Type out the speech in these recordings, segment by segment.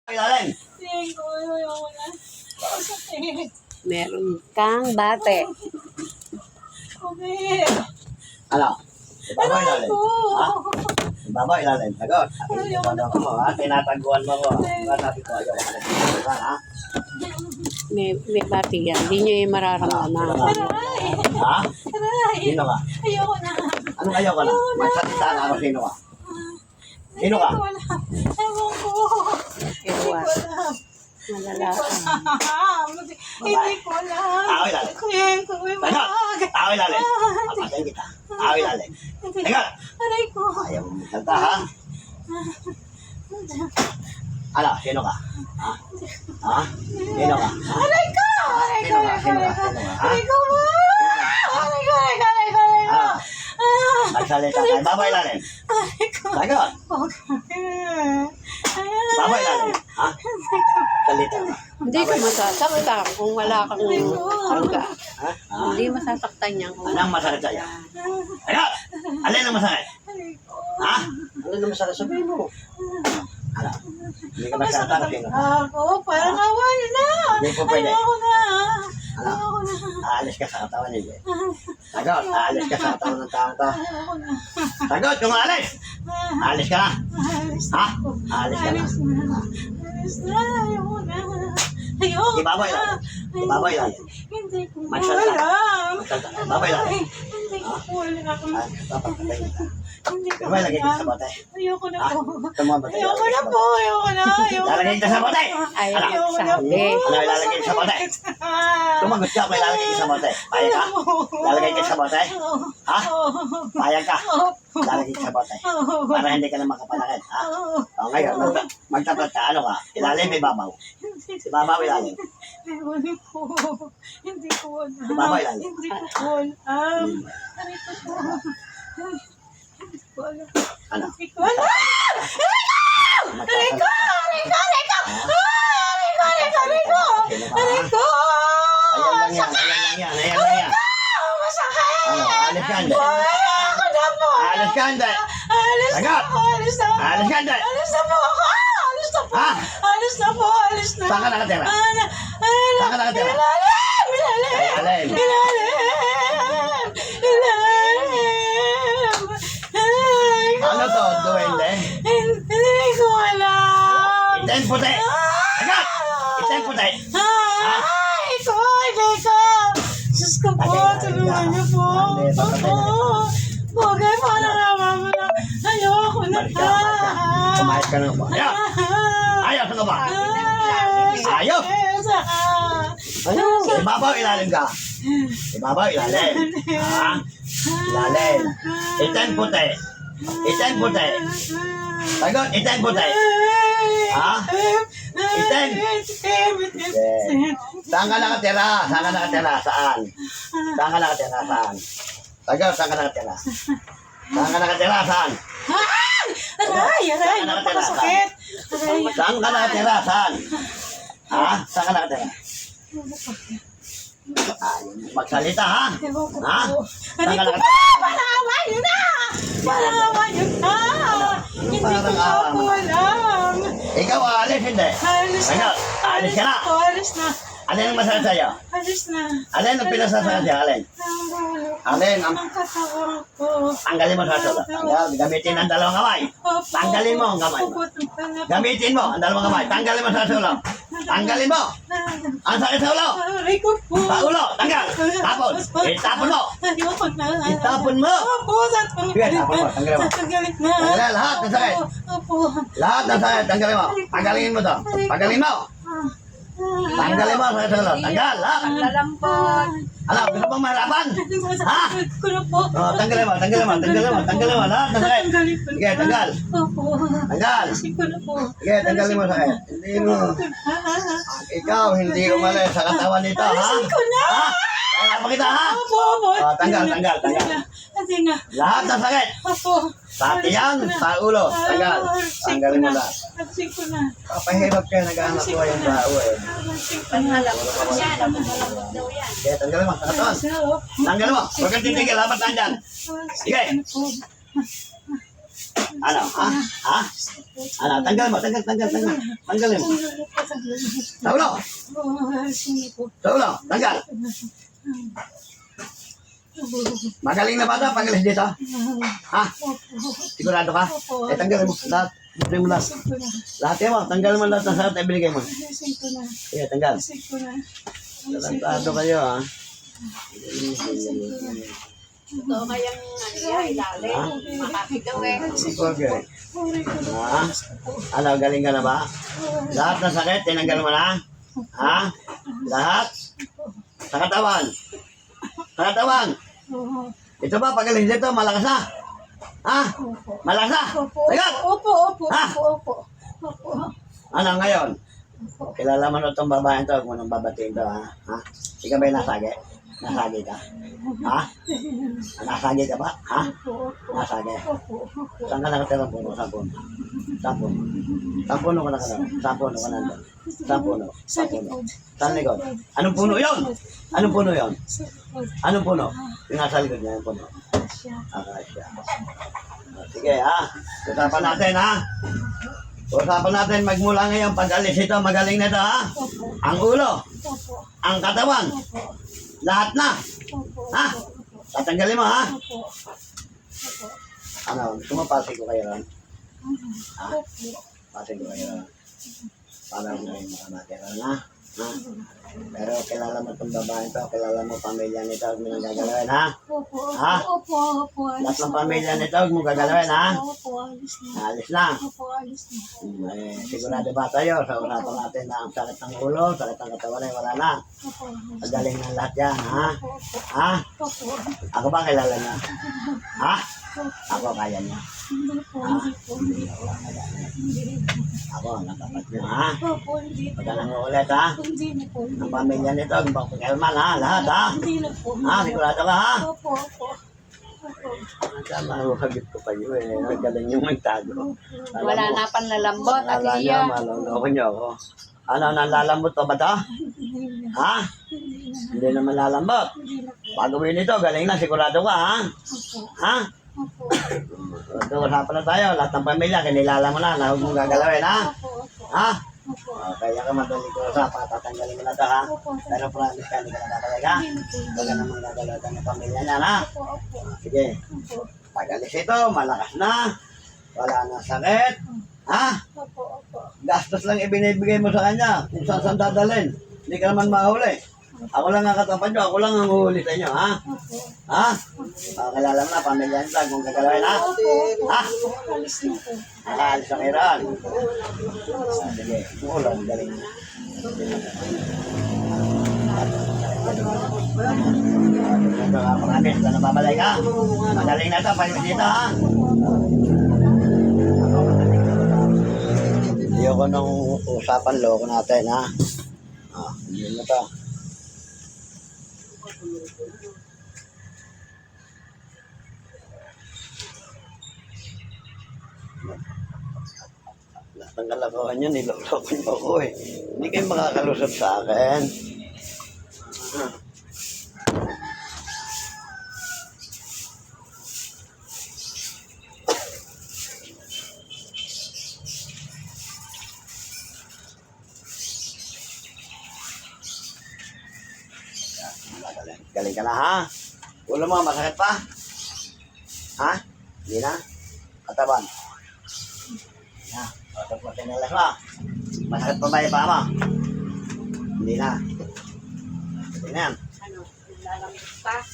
Ilalim. Meron kang bate. Ano? Ibaba ilalim. Ha? Ibaba ilalim. Sagot. Mo, ha? Tinataguan mo ko. Sabi ko, ayaw ka na. Ha? May bate yan. Hindi nyo yung mararamdaman. Ha? Sino ka? Ayoko na. Anong ayaw ka na? Magsalita ka ako. Sino ka? Sino ka? Ewan ko. Pero what? Malala ka. Hindi ko alam. Tao ilalim. Sagot. Tao ilalim. Papatay kita. Tao ilalim. Sagot. Aray ko. Ayaw mo magsalita, ha? Ano? Sino ka? Ha? Ha? Sino ka? Ha? Aray ko. Aray ko. Sino ka? Sino ka? Sino ka? Ha? Aray ko. Aray ko. Aray ko. Ah. Magsalita ka. Ibaba ilalim. Aray ko. Sagot. Ibaba ilalim. Ha? Salita ka. Hindi ka masasaktan kung wala kang karga. Ha? Ah. Hindi masasaktan yan. Anong masakit sa'yo? Sagot! Alin ang masakit? Ha? Alin ang masakit? Sabihin mo. Ano? Hindi ka masakit kasi no? Ako, parang awa niyo na. Hindi po pwede. Ayoko na. Ano? Ayoko na. Aalis ka sa katawan niya. Sagot! Aalis ka sa katawan ng taong to. Ayoko na. Sagot! Kung aalis! Aalis ka na! Alis Ha? na. Aalis ka na. Alis na. Alis na. Ayoko na. Ayoko Ibaba na. ilalim. Ibaba ilalim. Hindi ko Magsalita. alam. Magsalita. Ibaba ilalim. Hindi ko alam. Ah, papapatay kita. Hindi ko Ibaba ilagay ka sa alam. bote. Ayoko na Ha? po. Tumabot. Ayoko na po. Ayoko na. Ayoko na. Lalagay ka sa bote! Ay, Ano? Ayoko na sabi. po. Ano ilalagay sa bote? Tumagot ka, may lalagay ka sa bote. Payag ka? Lalagay ka sa bote? Ha? Payag ka? Lalagay ka sa bote. Para hindi ka na makapalakit. Ha? O ngayon, magtapat ka. Ano ka? Ilalim, ibabaw. Ibabaw, ilalim. Ewan ko. Hindi ko alam. Ibabaw ilalim. Hindi ko alam. Aray ko po. Hindi ko alam. Ano? Hindi ko alam. Aray ko! Aray ko! Aray ko! Aray ko! Aray ko! Aray ko! Aray ko! Ayan lang yan. Ayan lang yan. Ayan lang yan. Masakit! Ano? Alis ka, hindi. Ayoko na po. Alis ka, hindi. Alis na Sagot! po. Alis na po. Alis ka, hindi. Alis na po ako. Alis na po. Ha? Alis na po. Alis na. Saan ka nakatira? Saan ka nakatira? Ilalim! Ilalim! Ilalim. Ilalim! Ilalim! Ay, Ano to? Duwende? Hindi ko alam. Itim puti. Sagot! Itim puti. Ay, ko! Hindi ko! Diyos ko po, tulungan niyo po. Bogay po, nararamdaman na. Ayoko na. Balik ka. Kumayas ka na ba? Ayaw! Ayaw! Saan ka ba? Ayaw! Ayaw! Ibabaw, ilalim ka. Ibabaw, ilalim. Ha? Ilalim. Itim puti. Itim puti. Sagot, itim puti. Ha? Itim. Saan ka nakatira? Saan ka nakatira? Saan? Saan ka nakatira? Saan? Sagot, saan ka nakatira? Saan ka nakatira? Saan? Aray! Aray! Napakasakit! Aray! Saan ka nakatira? Saan? Ha? Saan ka nakatira? Magsalita, ha? Ewan ko Ha? po. Saan Aray ka ko nakatira? po! Parang awa niyo na! Parang awa niyo na! Hindi ko Parang pa awa po mo. alam. Ikaw aalis, hindi? Alis na. Sagot, aalis ka na. Po, alis na. Alin ang masakit sa'yo? Alis na. Alin ang pinasasakit sa'yo? Alin? Alin ang... Ang katawan ko. Tanggalin mo sa sulat. Tanggal. Gamitin ang dalawang kamay. Opo. Tanggalin mo ang kamay mo. Puputol ka na po. Gamitin mo ang dalawang kamay. Tanggalin mo sa sulat. Tanggalin mo. Ang sakit sa ulo. Aray ko po. Sa ulo. Tanggal. Tapon. Itapon mo. Ayoko na. Itapon mo. Opo, Sige, tapon mo. Tanggalin mo. Tatanggalin na. Tanggalin lahat ng sakit. Opo. Lahat ng sakit. Tanggalin mo. Tanggalin mo to. Tanggalin mo. Tanggalin mo ang sakit sa ulo. Tanggal. Lahat. Lalampot. Alam, gusto mong mahirapan? Ha? Ko na po. Oh, tanggalin mo. Tanggalin mo. Tanggalin mo. Tanggalin mo. Lahat ng sakit. Tatanggalin ko na. Sige, tanggal. Opo. Tanggal. Kasi ko na po. Sige, tanggalin mo sakit. Hindi mo. Ikaw, hindi umalis sa katawan nito, ha? Alisin ko na. Ha? Kaya pa kita, ha? Opo, opo. Oh, tanggal, tanggal, tanggal. Hindi na. Lahat ng sakit. Opo. Sa tiyan, sa ulo. Tanggal. Tanggalin mo lahat. Alisin ko na. Papahirap kayo, nag-ahanap ko yung tao eh. Alisin ko na. Sige, tanggalin mo. Sa katawan. Tanggalin mo. Huwag kang titigil. Labat lang dyan. Sige. Ano? Ha? Ha? Ano? Tanggal mo. Tanggalin mo. Sa ulo. Sa ulo. Tanggal. Magaling na bata pag alis dito. Ha? Sigurado ka? Eh, tanggalin mo. Lahat. Tanggalin mo lahat. Lahat yan mo. Tanggalin mo lahat ng sarap na ibinigay mo. Sige, tanggal. Talantado kayo, ha? Ito kayang ilalim. Makasigaw eh. Okay. Ha? Ano, galing ka na ba? Lahat ng sakit, tinanggal mo na? Ha? Lahat? Sa katawan? Sa katawan? Ito ba, pag alis dito, malakas na? Ha? Malakas na? Tagat! Ha? Ano ngayon? Kilala mo na itong babae ito, huwag mo nang babatiin ito, ha? Ha? Ikaw ba'y nasagi? Nasagi ka? Ha? Nasagi ka ba? Ha? Nasagi? Saan ka nakatira puno? Saan puno? Saan puno? Saan puno ka nakatira? Saan puno ka nandun? Saan puno? Saan puno? Saan likod? Anong puno yun? Anong puno yun? Anong puno? Yung nasa likod niya, yung puno. Akasya. Sige, ha? Usapan natin, ha? Usapan natin magmula ngayon, pag alis ito, magaling na ito, ha? Ang ulo, ang katawan, lahat na. Ha? Tatanggalin mo, ha? Ano, tumapasig ko kayo ron? Ha? Pasig ko kayo ron? Para mo rin makamatira na. Ha? Pero kilala mo itong babae ito, kilala mo pamilya nito, huwag mo nang gagalawin, ha? Ha? Lahat ng pamilya nito, huwag mo gagalawin, ha? Alis na. Eh, sigurado ba tayo sa usapan natin na ang sakit ng ulo, sakit ng katawan ay wala na. Magaling ng lahat yan, ha? Ha? Ako ba kilala niya? Ha? Ako kaya niya. Ako, natapat niyo, ha? Pag nang ulit, ha? Ang pamilya nito, ang pagkakalman, ha? Lahat, ha? Ha? Sigurado ka, ha? Mahagit ko pa yun, eh. Nagaling yung magtago. Wala na panlalambot at iya. Maloloko niyo ako. Ano, nalalambot pa ba ito? Ha? Hindi naman lalambot. Pagawin ito, galing na, sigurado ka, ha? Ha? Ito, usapan na tayo. Lahat ng pamilya, kinilala mo na, huwag mong gagalawin, ha? Ha? Kaya ka madali ko sa patatanggalin mo na ito, ha? Pero promise ka, hindi ka nagkakalag, ha? Huwag ka naman gagalawin ng pamilya niya, ha? Sige. Pag alis ito, malakas na. Wala na sakit. Ha? Gastos lang ibinibigay mo sa kanya. Kung saan dadalhin. Hindi ka naman mahuli. Ako lang ang katapat nyo. Ako lang ang huli sa inyo, ha? Ha? Kilala mo na, pamilya nito. Kung gagalawin, ha? Ha? Alis ang iran. Sige. Ulan, galing na. Ito nga, pangapit. Ito na babalay ka. Magaling na ito. Palit dito, ha? Ayoko nung usapan loko natin, ha? Hindi na ito. Lahat ng kalakuhan nyo, niloloko nyo ako, eh. Hindi kayo makakalusot sa akin. Galing ka na, ha? Ulo mo, masakit pa? Ha? Hindi na? Katawan? Ha? Patag mo tinalas mo. Masakit pa ba yung paa mo? Hindi na. Hindi na yan. Ano, nilalambot pa.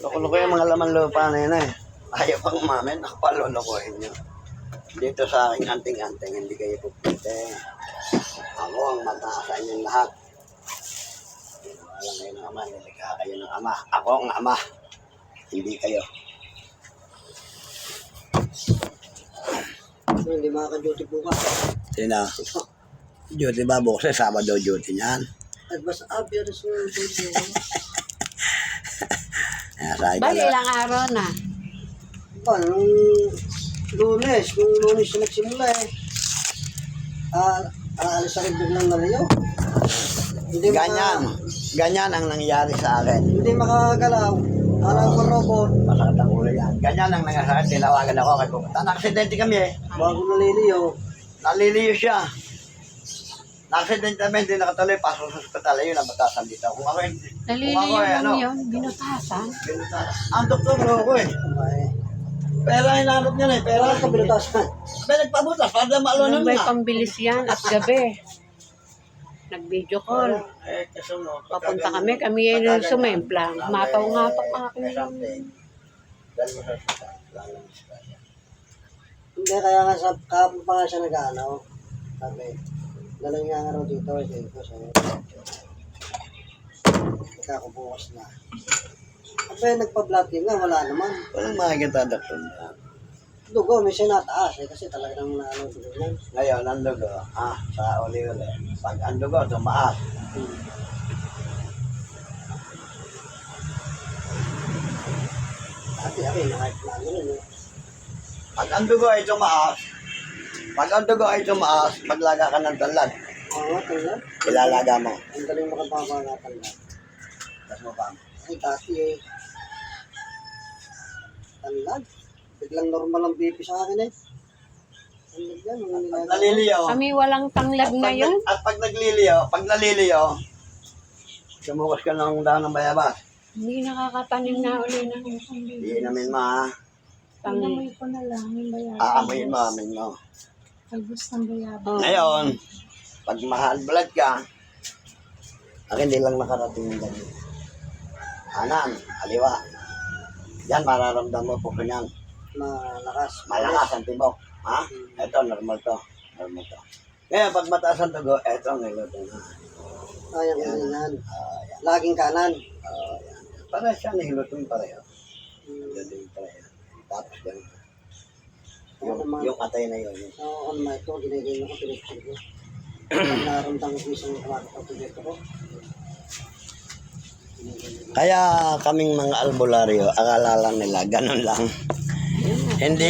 Loko-loko yung mga laman lupa na yun, eh. Ayaw pang umamin, ako pa lolokohin nyo. Dito sa aking anting-anting, hindi kayo pupunte. Ako ang mataas sa inyong lahat. Alam kayo ng ama, nilikha kayo ng ama. Ako ang ama, hindi kayo. Hindi makaka-duty bukas. Sino? Duty ba bukas? Sabado duty niyan. At mas obvious na duty bukas. Bali, ilang araw na. Nung Lunes na nagsimula eh. Alis sa rin biglang nalayo. Hindi Ganyan ang nangyari sa akin. Hindi makagalaw. Parang robot. Masakit ang ulo yan. Ganyan ang nangasakit. Tinawagan ako kay pupunta. Nakaksidente kami eh. Bago naliliyo. Naliliyo siya. Nakaksidente kami, hindi nakatuloy. Pasok sa ospital. Ayun ang batasan dito. Kung ako hindi. Naliliyo lang yun. Binutasan. Ang doktor ako eh. Ay. Pera hinanap niya na eh. Pera. Parang kabilutasan. May nagpabutas. Para maalunan May nga. pambilis yan at gabi. Nag-video call. Eh, kasi mo. Papunta kami yung sumemplang. Mataw-ngatak ang aking Dahil mo sa ospital. Lalo mo sa ospital. Hindi, kaya nga sa kapag pa nga siya nag-ano. Sabi, dalang nga nga raw dito. Sabi ko sa'yo. Nagkakabukas na. Sabi, nagpa-blood nga, wala naman. Walang makikita doktor niya. Dugo, may sinataas eh. Kasi talagang naano dugo yan. Ngayon, ang dugo, sa uli-uli. Pag ang dugo, tumaas. Dati ako, nakahit na ano rin eh. Pag ang dugo ay tumaas, maglaga ka ng tanlad. Oo nga, tanggap. Ilalaga mo. Ang galing makapapangatan na. Tapos mo pa. Ay, dati eh. Tanlag. Biglang normal ang BP sa akin eh. Tanlag yan, mga Pag nilaga. naliliyo, Kami walang tanglad ngayon. at pag naliliyo, sumukas ka ng dahon ng bayabas. Hindi nakakatanim na uli ng Hindi namin Tanglad. ko na lang yung bayabas. aamoyin mo. Albus ng bayabas. Oh. Ngayon, pag mahal blood ka, akin hindi lang nakarating yung ganyan. Kanan, kaliwa. Yan, mararamdaman mo po kanyan. Malakas. Malakas ang tibok. Ha? Ito, normal to. Ngayon, pag mataas ang dugo, ito ang niluto na. Ayang kanan. Laging kanan. Yan. Para siya niluto yung pareho. Niluto yung pareho. Tapos ganun. Yung atay na yun. Oo, on my ito, ginigay ko, pinipsin ko. Pag naramdam ko isang kumakit ang tibito ko. Kaya kaming mga albularyo, akala lang nila, ganun lang. Hindi